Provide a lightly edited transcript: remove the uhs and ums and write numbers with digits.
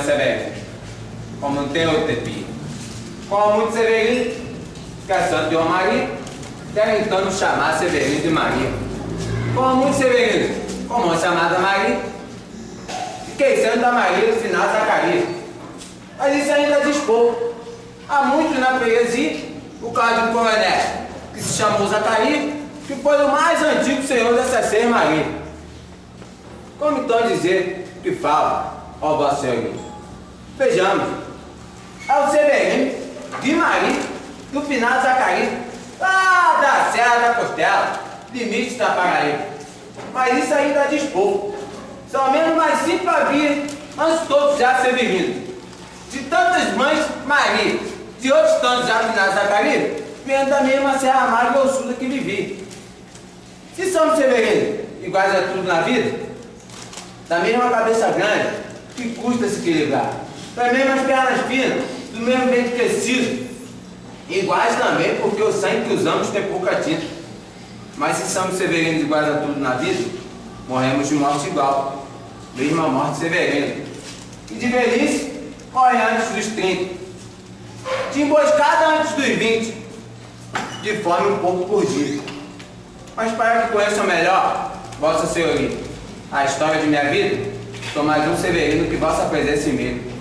Severino, como não tem outro tepi. Como muito Severino, que é santo de uma Maria, deve então nos chamar Severino de Maria. Como muito Severino, como uma chamada Maria, fiquei sendo da Maria do final Zacarias. Mas isso ainda diz pouco. Há muitos na freguesia, o caso de Coronel, que se chamou Zacarias, que foi o mais antigo senhor dessas 6 Marias. Como então dizer que fala, ó Vossa Senhoria? Vejamos, é o Severino de Maria, do final de Zacarias, lá da Serra da Costela, limite da Paraíba. Mas isso ainda diz pouco. São menos mais 5 havia, antes todos já Severino. De tantas mães Maria, de outros tantos já final de Zacarias, vendo da mesma Serra Amarga e Ossuda que vivi. Se somos Severino iguais a tudo na vida, da mesma cabeça grande, que custa se equilibrar, das mesmas pernas finas, do mesmo ventre crescido, iguais também porque o sangue que usamos tem pouca tinta. Mas se somos Severinos iguais a tudo na vida, morremos de morte igual, mesma morte Severino. E de velhice, morre antes dos 30, de emboscada antes dos 20, de fome um pouco por dia. Mas para que conheçam melhor, Vossa Senhoria, a história de minha vida, sou mais um Severino que vossa presença e medo.